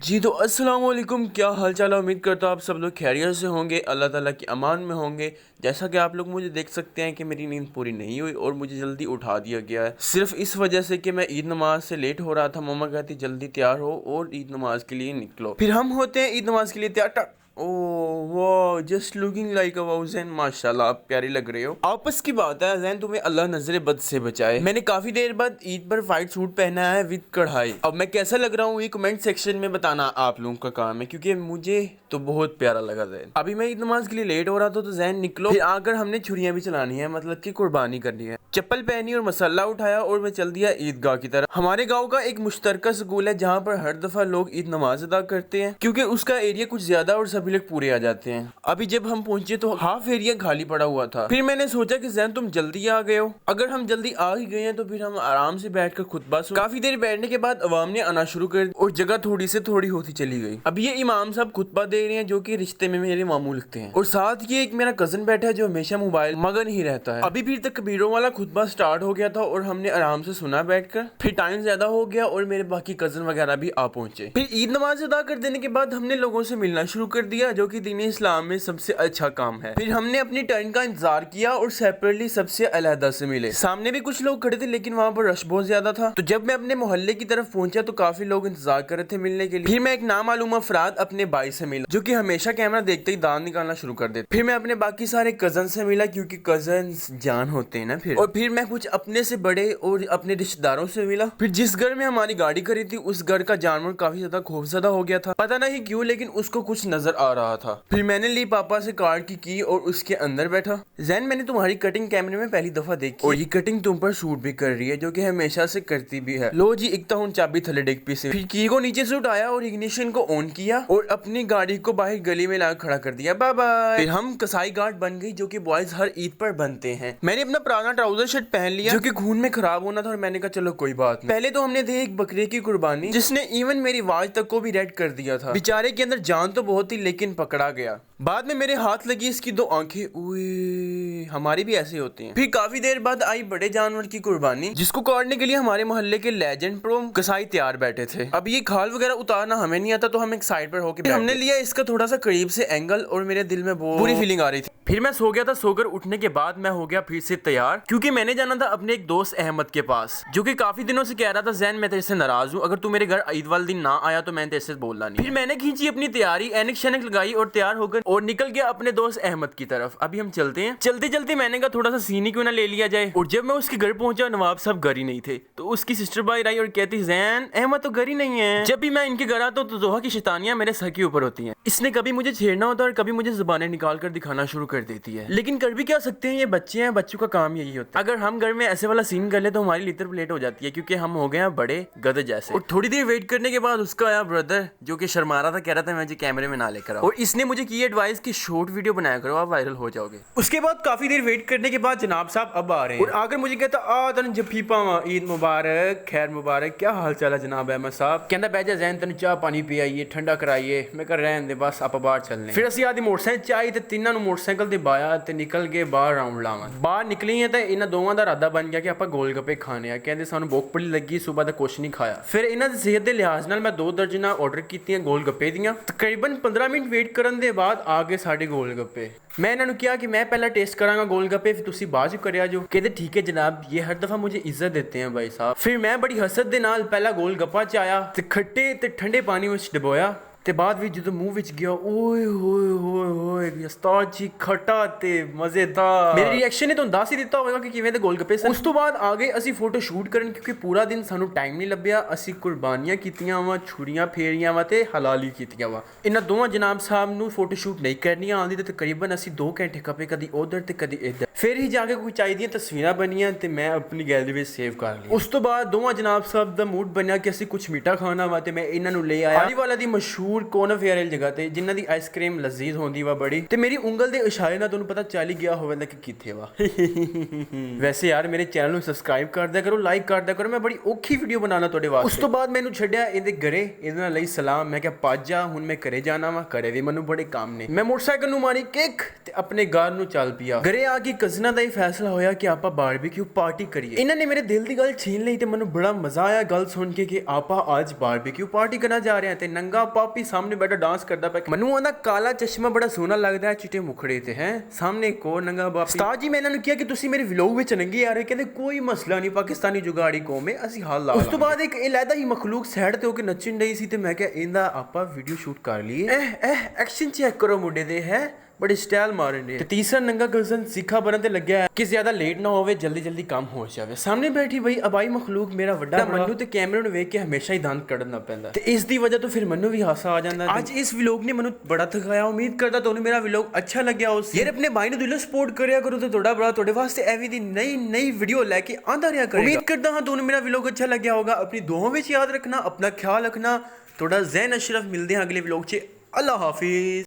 जी तो अस्सलाम वालेकुम, क्या हाल चाल है। उम्मीद करता हूँ आप सब लोग खैरियत से होंगे, अल्लाह ताला की अमान में होंगे। जैसा कि आप लोग मुझे देख सकते हैं कि मेरी नींद पूरी नहीं हुई और मुझे जल्दी उठा दिया गया है, सिर्फ इस वजह से कि मैं ईद नमाज से लेट हो रहा था। मम्मा कहती जल्दी तैयार हो और ईद नमाज के लिए निकलो। फिर हम होते हैं ईद नमाज के लिए तैयार। ओह वाह, जस्ट लुकिंग लाइक अ जैन, माशाल्लाह आप प्यारी लग रहे हो। आपस की बात है जैन, तुम्हें अल्लाह नजर बद से बचाए। मैंने काफी देर बाद ईद पर वाइट सूट पहना है विद कढ़ाई। अब मैं कैसा लग रहा हूँ ये कमेंट सेक्शन में बताना आप लोगों का काम है, क्योंकि मुझे तो बहुत प्यारा लगा जैन। अभी मैं ईद नमाज के लिए लेट हो रहा था तो जैन निकलो। फिर आकर हमने छुरियां भी चलानी है, मतलब की कुर्बानी करनी है। चप्पल पहनी और मसाला उठाया और मैं चल दिया ईदगाह की तरफ। हमारे गाँव का एक मुश्तरका स्कूल है जहाँ पर हर दफा लोग ईद नमाज अदा करते हैं, क्योंकि उसका एरिया कुछ ज्यादा और सभी लोग पूरे आ जाते हैं। अभी जब हम पहुंचे तो हाफ एरिया खाली पड़ा हुआ था। फिर मैंने सोचा कि जैन तुम जल्दी आ गए हो, अगर हम जल्दी आ ही गए हैं तो फिर हम आराम से बैठकर खुतबा सुन। काफी देर बैठने के बाद अवाम ने आना शुरू कर और जगह थोड़ी से थोड़ी होती चली गई। अब ये इमाम साहब खुतबा दे रहे हैं जो कि रिश्ते में मेरे मामू लगते हैं, और साथ ही एक मेरा कजन बैठा है जो हमेशा मोबाइल मगन ही रहता है। अभी फिर तकबीरों वाला खुतबा स्टार्ट हो गया था और हमने आराम से सुना बैठकर। फिर टाइम ज्यादा हो गया और मेरे बाकी कजन वगैरह भी आ पहुंचे। फिर ईद नमाज अदा कर देने के बाद हमने लोगों से मिलना शुरू कर दिया, जो कि दीन इस्लाम में सबसे अच्छा काम है। फिर हमने अपनी टर्न का इंतजार किया और सेपरेटली सबसे अलहदा से मिले। सामने भी कुछ लोग खड़े थे लेकिन वहाँ पर रश बहुत ज्यादा था। तो जब मैं अपने मोहल्ले की तरफ पहुंचा तो काफी लोग इंतजार कर रहे थे मिलने के लिए। फिर मैं एक नामालूम अफराद अपने भाई से मिला, जो कि हमेशा कैमरा देखते ही दांत निकालना शुरू कर देते। फिर मैं अपने बाकी सारे कजन से मिला, क्योंकि कजन जान होते हैं ना। फिर मैं कुछ अपने से बड़े और अपने रिश्तेदारों से मिला। फिर जिस घर में हमारी गाड़ी खड़ी थी उस घर का जानवर काफी ज्यादा खौफजदा हो गया था, पता नहीं क्यों, लेकिन उसको कुछ नजर आ रहा था। फिर मैंने ली पापा से कार की और उसके अंदर बैठा। जैन मैंने तुम्हारी कटिंग कैमरे में पहली दफा देखी और ये कटिंग तुम पर शूट भी कर रही है, जो कि हमेशा से करती भी है। लो जी, इकता हूँ चाबी थले डेग पी से। फिर की को नीचे से उठाया और इग्निशन को ऑन किया और अपनी गाड़ी को बाहर गली में लाकर खड़ा कर दिया। Bye bye. फिर हम कसाई गार्ड बन गई, जो कि बॉयज हर ईद पर बनते हैं। मैंने अपना पुराना ट्राउजर शर्ट पहन लिया जो कि खून में खराब होना था, और मैंने कहा चलो कोई बात नहीं। पहले तो हमने दी एक बकरे की कुर्बानी, जिसने इवन मेरी आवाज तक को भी रेड कर दिया था। बेचारे के अंदर जान तो बहुत थी लेकिन पकड़ा गया। बाद में मेरे हाथ लगी इसकी दो आंखें। उए, हमारी भी ऐसे होती हैं। फिर काफी देर बाद आई बड़े जानवर की कुर्बानी, जिसको काटने के लिए हमारे मोहल्ले के लेजेंड प्रो कसाई तैयार बैठे थे। अब ये खाल वगैरह उतारना हमें नहीं आता, तो हम एक साइड पर होकर हमने लिया इसका थोड़ा सा करीब से एंगल, और मेरे दिल में बहुत बुरी फीलिंग आ रही थी। फिर मैं सो गया था। सोकर उठने के बाद मैं हो गया फिर से तैयार, क्योंकि मैंने जाना था अपने एक दोस्त अहमद के पास, जो कि काफी दिनों से कह रहा था जैन मैं तेरे से नाराज हूँ, अगर तू मेरे घर ईद वाले दिन ना आया तो मैं तेरे से बोलना नहीं। फिर मैंने खींची अपनी तैयारी, एनक शनक लगाई और तैयार होकर और निकल गया अपने दोस्त अहमद की तरफ। अभी हम चलते हैं। चलते चलते मैंने कहा थोड़ा सा सीन ही क्यों ना ले लिया जाए। और जब मैं उसके घर पहुंचा नवाब साहब घर ही नहीं थे, तो उसकी सिस्टर बाहर आई और कहती जैन अहमद तो घर ही नहीं है। जब भी मैं इनके घर आता हूँ तो जोहा की शैतानियां मेरे सर के ऊपर होती हैं। इसने कभी मुझे छेड़ना होता है और कभी मुझे जुबानें निकाल कर दिखाना शुरू कर देती है, लेकिन कर भी क्या सकते हैं, ये बच्चे हैं, बच्चों का काम यही होता है। अगर हम घर में ऐसे वाला सीन कर ले तो हमारी लिटर प्लेट हो जाती है, क्योंकि हम हो गए हैं बड़े गधे जैसे। और थोड़ी देर वेट करने के बाद उसका आया ब्रदर, जो कि शर्मा रहा था, कह रहा था मुझे कैमरे में ना लेकर आओ, और इसने मुझे की एडवाइस की शॉर्ट वीडियो बनाया करो, आप वायरल हो जाओगे। उसके बाद काफी देर वेट करने के बाद जनाब साहब अब आ रहे हैं और आकर मुझे कहता आ तन जफी पावा, ईद मुबारक, खैर मुबारक, क्या हाल चाल है जनाब अहमद साहब। कहता बैजा जैन तन चाह पानी पियाइए, ठंडा कराइए। मैं कर रहन दे बस आप बाहर चलने। फिर ਅਸੀਂ ਆਦੀ ਮੋਟਰਸਾਈਕਲ ਚਾਹੀ ਤੇ ਤਿੰਨਾਂ ਨੂੰ ਮੋਟਰਸਾਈਕਲ ਤੇ ਬਾਇਆ ਤੇ ਨਿਕਲ ਗਏ ਬਾਹਰ ਰਾਉਂਡ ਲਾਵਾਂ। ਬਾਹਰ ਨਿਕਲੀ ਹੈ ਤਾਂ ਇਹਨਾਂ ਦੋਵਾਂ ਦਾ ਇਰਾਦਾ ਬਣ ਗਿਆ ਕਿ ਆਪਾਂ ਗੋਲ ਗੱਪੇ ਖਾਣੇ ਆ। ਕਹਿੰਦੇ ਸਾਨੂੰ ਭੁੱਖ ਬੜੀ ਲੱਗੀ, ਸਵੇਰ ਦਾ ਕੁਛ ਨਹੀਂ ਖਾਇਆ। ਫਿਰ ਇਹਨਾਂ ਦੀ ਸਿਹਤ ਦੇ ਲਿਹਾਜ਼ ਨਾਲ ਮੈਂ 2 ਦਰਜਨਾਂ ਆਰਡਰ ਕੀਤੀਆਂ ਗੋਲ ਗੱਪੇ ਦੀਆਂ। ਤਕਰੀਬਨ 15 ਮਿੰਟ ਵੇਟ ਕਰਨ ਦੇ ਬਾਅਦ ਆ ਗਏ ਸਾਡੇ ਗੋਲ ਗੱਪੇ। मैं इन्होंने किया कि मैं पहला टेस्ट करांगा गोल गप्पे, फिर तुसी बाद करिया जो। कहते ठीक है जनाब, ये हर दफा मुझे इज्जत देते हैं भाई साहब। फिर मैं बड़ी हसद दे नाल पहला गोल गप्पा चाया ते खट्टे ते ठंडे पानी में डबोया ਤੇ ਬਾਅਦ ਵਿੱਚ ਜਦੋਂ ਮੂੰਹ ਵਿੱਚ ਗਿਆ ਓਏ ਹੋਏ ਹੋਏ ਹੋਏ ਉਸਤਾਦ ਜੀ ਖਟਾ ਤੇ ਮਜ਼ੇਦਾਰ। ਮੇਰੇ ਰਿਐਕਸ਼ਨ ਨੇ ਤੁਹਾਨੂੰ ਦੱਸ ਹੀ ਦਿੱਤਾ ਹੋਵੇਗਾ ਕਿ ਕਿਵੇਂ ਦੇ ਗੋਲ ਗੱਪੇ ਸਨ। ਉਸ ਤੋਂ ਬਾਅਦ ਆ ਗਏ ਅਸੀਂ ਫੋਟੋ ਸ਼ੂਟ ਕਰਨ, ਕਿਉਂਕਿ ਪੂਰਾ ਦਿਨ ਸਾਨੂੰ ਟਾਈਮ ਨਹੀਂ ਲੱਭਿਆ। ਅਸੀਂ ਕੁਰਬਾਨੀਆਂ ਕੀਤੀਆਂ ਵਾ, ਛੁਰੀਆਂ ਫੇਰੀਆਂ ਵਾ ਤੇ ਹਲਾਲੀ ਕੀਤੀਆਂ ਵਾ। ਇਹਨਾਂ ਦੋਵਾਂ ਜਨਾਬ ਸਾਹਿਬ ਨੂੰ ਫੋਟੋ ਸ਼ੂਟ ਨਹੀਂ ਕਰਨੀਆਂ ਆਉਂਦੀ ਤੇ ਤਕਰੀਬਨ ਅਸੀਂ 2 ਘੰਟੇ ਖਪੇ, ਕਦੀ ਉਧਰ ਤੇ ਕਦੀ ਇੱਧਰ। ਫਿਰ ਹੀ ਜਾ ਕੇ ਕੋਈ ਚਾਹੀਦੀਆਂ ਤਸਵੀਰਾਂ ਬਣੀਆਂ ਤੇ ਮੈਂ ਆਪਣੀ ਗੈਲਰੀ ਵਿੱਚ ਸੇਵ ਕਰ ਲਈ। ਉਸ ਤੋਂ ਬਾਅਦ ਦੋਵਾਂ ਜਨਾਬ ਸਾਹਿਬ ਦਾ ਮੂਡ ਬਣਿਆ ਕਿ ਅਸੀਂ ਕੁਝ ਮਿੱਠਾ ਖਾਣਾ ਵਾ ਤੇ ਮੈਂ ਇਹਨਾਂ ਨੂੰ ਲੈ ਆਇਆ ਆਲੀ ਵਾਲਾ ਦੀ ਮਸ਼ਹੂਰ ਮਸ਼ਹੂਰ ਕੋਨਫੇਅਰ ਵਾਲੀ ਜਗ੍ਹਾ ਤੇ ਜਿਨ੍ਹਾਂ ਦੀ ਆਈਸਕ੍ਰੀਮ ਲਜ਼ੀਜ਼ ਹੁੰਦੀ ਵਾ ਬੜੀ, ਤੇ ਮੇਰੀ ਉਂਗਲ ਦੇ ਇਸ਼ਾਰੇ ਨਾਲ ਤੁਹਾਨੂੰ ਪਤਾ ਚੱਲ ਹੀ ਗਿਆ ਹੋਵੇਗਾ ਕਿ ਕਿੱਥੇ ਵਾ। ਵੈਸੇ ਯਾਰ ਮੇਰੇ ਚੈਨਲ ਨੂੰ ਸਬਸਕ੍ਰਾਈਬ ਕਰ ਦਿਆ ਕਰੋ, ਲਾਈਕ ਕਰ ਦਿਆ ਕਰੋ, ਮੈਂ ਬੜੀ ਔਖੀ ਵੀਡੀਓ ਬਣਾਉਣਾ ਤੁਹਾਡੇ ਵਾਸਤੇ। ਉਸ ਤੋਂ ਬਾਅਦ ਮੈਨੂੰ ਛੱਡਿਆ ਇਹਦੇ ਘਰੇ, ਇਹਦੇ ਨਾਲ ਲਈ ਸਲਾਮ, ਮੈਂ ਕਿਹਾ ਭੱਜ ਜਾ, ਹੁਣ ਮੈਂ ਘਰੇ ਜਾਣਾ ਵਾ, ਘਰੇ ਵੀ ਮੈਨੂੰ ਬੜੇ ਕੰਮ ਨੇ। ਮੈਂ ਮੋਟਰਸਾਈਕਲ ਨੂੰ ਮਾਰੀ ਕਿੱਕ ਤੇ ਆਪਣੇ ਘਰ ਨੂੰ ਚੱਲ ਪਿਆ। ਘਰੇ ਆ ਕੇ ਕਜ਼ਨਾਂ ਦਾ ਹੀ ਫੈਸਲਾ ਹੋਇਆ ਕਿ ਆਪਾਂ ਬਾਰਬੀਕਿਊ ਪਾਰਟੀ ਕਰੀਏ। ਇਹਨਾਂ ਨੇ ਮੇਰੇ ਦਿਲ ਦੀ ਗੱਲ ਛੀਨ ਲਈ ਤੇ ਮੈਨੂੰ ਬੜਾ ਮਜ਼ਾ ਆਇਆ ਗੱਲ ਸੁਣ ਕੇ ਕਿ ਆਪਾਂ ਅੱਜ ਬਾਰਬੀਕਿਊ ਪਾਰਟੀ ਕਰਨ ਜਾ ਰਹੇ ਹਾਂ। ਤੇ ਨੰਗਾ ਪਾਪੀ ਸਾਹਮਣੇ ਬੈਠਾ ਡਾਂਸ ਕਰਦਾ ਪਿਆ। ਮੈਨੂੰ ਉਹਦਾ ਕਾਲਾ ਚਸ਼ਮਾ ਬੜਾ ਸੋਹਣਾ ਲੱਗਦਾ ਹੈ, ਚਿੱਟੇ ਮੁਖੜੇ ਤੇ ਹੈ ਸਾਹਮਣੇ ਇੱਕ ਹੋਰ ਨੰਗਾ ਪਾਪੀ। ਉਸਤਾਦ ਜੀ ਮੈਂ ਇਹਨਾਂ ਨੂੰ ਕਿਹਾ ਕਿ ਤੁਸੀਂ ਮੇਰੇ ਵਲੌਗ ਵਿੱਚ ਨੰਗੇ ਆ ਰਹੇ, ਕਹਿੰਦੇ ਕੋਈ ਮਸਲਾ ਨਹੀਂ, ਪਾਕਿਸਤਾਨੀ ਜੁਗਾੜੀ ਕੌਮ ਹੈ, ਅਸੀਂ ਹੱਲ ਲਾ। ਉਸ ਤੋਂ ਬਾਅਦ ਇੱਕ ਇਲਾਦਾ ਹੀ ਮਖਲੂਕ ਸਾਈਡ ਤੇ ਹੋ ਕੇ ਨੱਚਣ ਰਹੀ ਸੀ ਤੇ ਮੈਂ ਕਿਹਾ ਇਹਦਾ ਆਪਾਂ ਵੀਡੀਓ ਸ਼ੂਟ ਕਰ ਲਈਏ। ਐਕਸ਼ਨ ਚੈੱਕ ਕਰੋ ਮੁੰਡੇ ਦੇ, ਹੈ ਬੜੀ ਸਟਾਈਲ ਮਾਰਨ ਦੇ। ਤੇ ਤੀਸਰਾ ਨੰਗਾ ਕਜ਼ਨ ਸਿੱਖਾ ਬਣਨ ਤੇ ਲੱਗਿਆ ਕਿ ਜ਼ਿਆਦਾ ਲੇਟ ਨਾ ਹੋਵੇ, ਜਲਦੀ ਜਲਦੀ ਕੰਮ ਹੋ ਜਾਵੇ। ਸਾਹਮਣੇ ਬੈਠੀ ਬਈ ਅਬਾਈ ਮਖਲੂਕ ਮੇਰਾ ਵੱਡਾ ਮੈਨੂੰ ਤੇ ਕੈਮਰੇ ਨੂੰ ਵੇਖ ਕੇ ਹਮੇਸ਼ਾ ਹੀ ਦੰਦ ਕੱਢਣਾ ਪੈਂਦਾ ਤੇ ਇਸ ਦੀ ਵਜ੍ਹਾ ਤੋਂ ਫਿਰ ਮੈਨੂੰ ਵੀ ਹਾਸਾ ਆ ਜਾਂਦਾ। ਅੱਜ ਇਸ ਵਲੌਗ ਨੇ ਮੈਨੂੰ ਬੜਾ ਥਕਾਇਆ। ਉਮੀਦ ਕਰਦਾ ਤੁਹਾਨੂੰ ਮੇਰਾ ਵਲੌਗ ਅੱਛਾ ਲੱਗਿਆ ਹੋ। ਯਾਰ ਆਪਣੇ ਭਾਈ ਨੂੰ ਦਿਲੋਂ ਸਪੋਰਟ ਕਰਿਆ ਕਰੋ ਤੇ ਤੁਹਾਡਾ ਬੜਾ ਤੁਹਾਡੇ ਵਾਸਤੇ ਐਵੇਂ ਦੀ ਨਈ ਵੀਡੀਓ ਲੈ ਕੇ ਆਂਦਾ ਰਿਹਾ ਕਰੇਗਾ। ਉਮੀਦ ਕਰਦਾ ਹਾਂ ਤੁਹਾਨੂੰ ਮੇਰਾ ਵਲੌਗ ਅੱਛਾ ਲੱਗਿਆ ਹੋਗਾ। ਆਪਣੀ ਦੁਆਵਾਂ ਵਿੱਚ ਯਾਦ ਰੱਖਣਾ, ਆਪਣਾ ਖਿਆਲ ਰੱਖਣਾ। ਤੁਹਾਡਾ ਜ਼ੈਨ ਅਸ਼ਰਫ, ਮਿਲਦੇ ਹਾਂ ਅਗਲੇ ਵਲੌਗ 'ਚ। ਅੱਲਾ ਹਾਫਿਜ਼।